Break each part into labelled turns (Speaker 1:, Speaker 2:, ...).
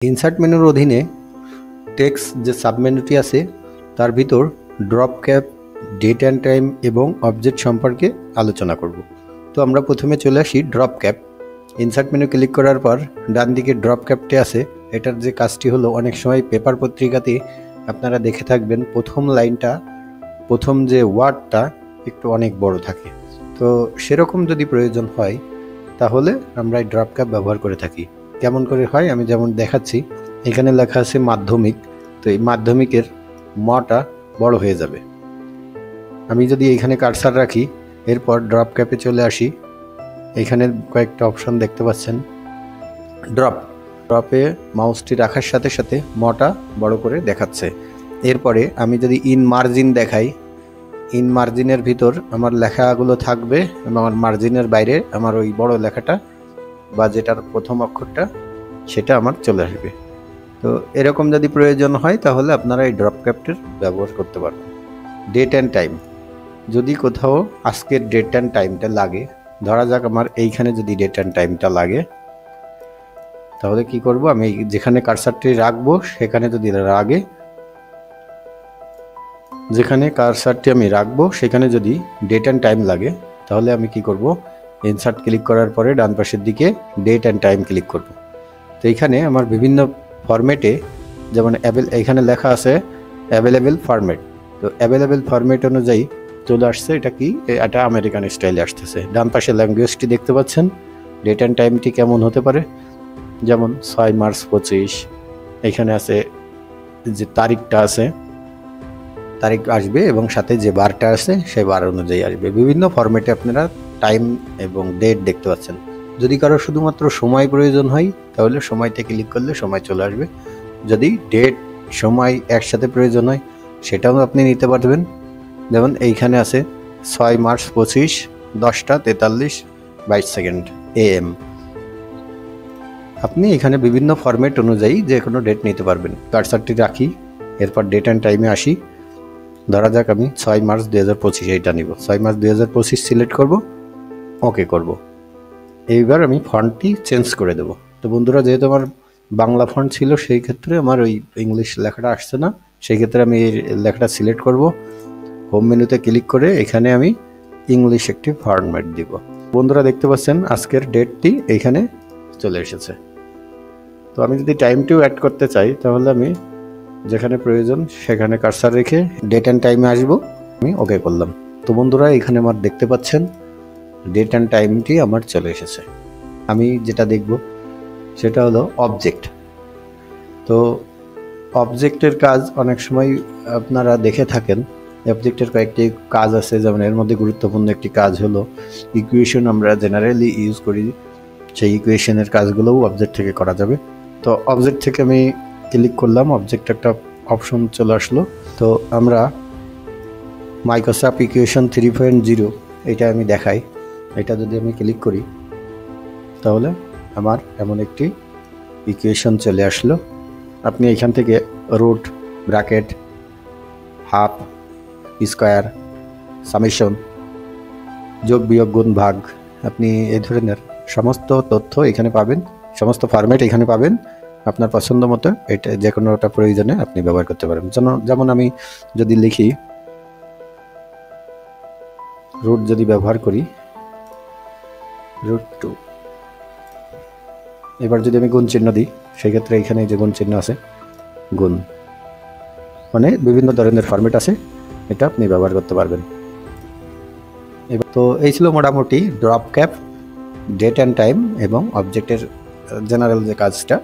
Speaker 1: Insert মেনুর অধীনে text যে সাবমেনুটি আছে তার ভিতর drop cap, date and time এবং অবজেক্ট সম্পর্কে আলোচনা করব। তো আমরা প্রথমে চলে আসি drop cap. Insert menu click করার পর ডান দিকে ড্রপ ক্যাপটি আছে। এটার যে কাজটি হলো, অনেক সময় পেপার পত্রিকাতে আপনারা দেখে থাকবেন প্রথম লাইনটা, প্রথম যে ওয়ার্ডটা একটু অনেক বড় থাকে। তো সেরকম যদি প্রয়োজন হয় তাহলে আমরা এই ড্রপ ক্যাপ ব্যবহার করে থাকি। কেমন করে হয় আমি যেমন দেখাচ্ছি, এখানে লেখা আছে মাধ্যমিক, তো এই মাধ্যমিকের মটা বড় হয়ে যাবে। আমি যদি এখানে কার্সার রাখি, এরপর ড্রপ ক্যাপে চলে আসি, এখানে কয়েকটা অপশন দেখতে পাচ্ছেন। ড্রপে মাউসটি রাখার সাথে সাথে মটা বড় করে দেখাচ্ছে। এরপরে আমি যদি ইন মার্জিন দেখাই, ইন মার্জিনের ভিতর আমার লেখাগুলো থাকবে এবং আমার মার্জিনের বাইরে আমার ওই বড় লেখাটা বা যেটার প্রথম অক্ষরটা সেটা আমার চলে আসবে। তো এরকম যদি প্রয়োজন হয় তাহলে আপনারা এই ড্রপ ক্যাপটির ব্যবহার করতে পারবেন। ডেট অ্যান্ড টাইম, যদি কোথাও আজকের ডেট অ্যান্ড টাইমটা লাগে, ধরা যাক আমার এইখানে যদি ডেট অ্যান্ড টাইমটা লাগে, তাহলে কি করব, আমি যেখানে কার্সারটি রাখবো সেখানে যদি যেখানে কার্সারটি আমি রাখবো সেখানে যদি ডেট অ্যান্ড টাইম লাগে, তাহলে আমি কি করব, ইনসার্ট ক্লিক করার পরে ডান পাশের দিকে ডেট অ্যান্ড টাইম ক্লিক করব। তো এইখানে আমার বিভিন্ন ফরম্যাটে, যেমন এখানে লেখা আছে অ্যাভেলেবেল ফরম্যাট, তো অ্যাভেলেবেল ফরম্যাট অনুযায়ী চলে আসছে। এটা কি, এটা আমেরিকান স্টাইলে আসতেছে। ডান পাশে ল্যাঙ্গুয়েজটি দেখতে পাচ্ছেন, ডেট অ্যান্ড টাইমটি কেমন হতে পারে, যেমন 6 মার্চ 25, এখানে আছে যে তারিখটা আছে, তারিখ আসবে এবং সাথে যে বারটা আছে সেই বার অনুযায়ী আসবে। বিভিন্ন ফরম্যাটে আপনারা টাইম এবং ডেট দেখতে পাচ্ছেন। যদি কারো শুধুমাত্র সময় প্রয়োজন হয় তাহলে সময়তে ক্লিক করলে সময় চলে আসবে। যদি ডেট সময় একসাথে প্রয়োজন হয় সেটাও আপনি নিতে পারবেন। যেমন এইখানে আছে 6 মার্চ 25, 10:43:22 AM। আপনি এখানে বিভিন্ন ফরম্যাট অনুযায়ী যে কোনো ডেট নিতে পারবেন। কার্সারটি রাখি, এরপর ডেট অ্যান্ড টাইমে আসি। ধরা যাক আমি 6 মার্চ 2025 এইটা নিব। 6 মার্চ 2025 সিলেক্ট করব, ওকে করব। এইবার আমি ফন্টটি চেঞ্জ করে দেব। তো বন্ধুরা, যেহেতু আমার বাংলা ফন্ট ছিল সেই ক্ষেত্রে আমার ওই ইংলিশ লেখাটা আসছে না, সেই ক্ষেত্রে আমি এই লেখাটা সিলেক্ট করব। হোম মেনুতে ক্লিক করে এখানে আমি ইংলিশ একটি ফরম্যাট দিব। বন্ধুরা দেখতে পাচ্ছেন আজকের ডেটটি এইখানে চলে এসেছে। তো আমি যদি টাইমটিও অ্যাড করতে চাই তাহলে আমি যেখানে প্রয়োজন সেখানে কার্সার রেখে ডেট অ্যান্ড টাইমে আসবো, আমি ওকে করলাম। তো বন্ধুরা এখানে আমার দেখতে পাচ্ছেন ডেট অ্যান্ড টাইমটি আমার চলে এসেছে। আমি যেটা দেখব সেটা হলো অবজেক্ট। তো অবজেক্টের কাজ অনেক সময় আপনারা দেখে থাকেন। অবজেক্টের কয়েকটি কাজ আছে, যেমন এর মধ্যে গুরুত্বপূর্ণ একটি কাজ হলো ইকুয়েশন। আমরা জেনারেলি ইউজ করি, সেই ইকুয়েশনের কাজগুলোও অবজেক্ট থেকে করা যাবে। তো অবজেক্ট থেকে আমি ক্লিক করলাম, অবজেক্ট একটা অপশন চলে আসলো। তো আমরা মাইক্রোসফট ইকুয়েশন 3.0 এটা আমি দেখাই। এটা যদি আমি ক্লিক করি তাহলে আমার এমন একটি ইকুয়েশন চলে আসলো। আপনি এখান থেকে root, bracket, half, square, summation, যোগ বিয়োগ গুণ ভাগ, আপনি এই ধরনের সমস্ত তথ্য এখানে পাবেন, সমস্ত ফরম্যাট এখানে পাবেন। আপনার পছন্দ মতো এটা যে কোনোটা প্রয়োজনে আপনি ব্যবহার করতে পারেন। যেমন আমি যদি লিখি রুট, যদি ব্যবহার করি √2, এবার যদি আমি গুণ চিহ্ন দিই সেই ক্ষেত্রে এখানে যে গুণ চিহ্ন আছে, গুণ, মানে বিভিন্ন ধরনের ফরম্যাট আছে, এটা আপনি ব্যবহার করতে পারবেন। এবার তো এই ছিল মোটামুটি drop cap, date and time এবং অবজেক্টের জেনারেল যে কাজটা,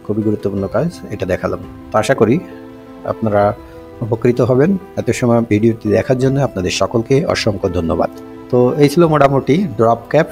Speaker 1: খুবই গুরুত্বপূর্ণ কাজ, এটা দেখালাম। তো আশা করি আপনারা উপকৃত হবেন। এত সময় ভিডিওটি দেখার জন্য আপনাদের সকলকে অসংখ্য ধন্যবাদ। তো এই ছিল মোটামুটি ড্রপ ক্যাপ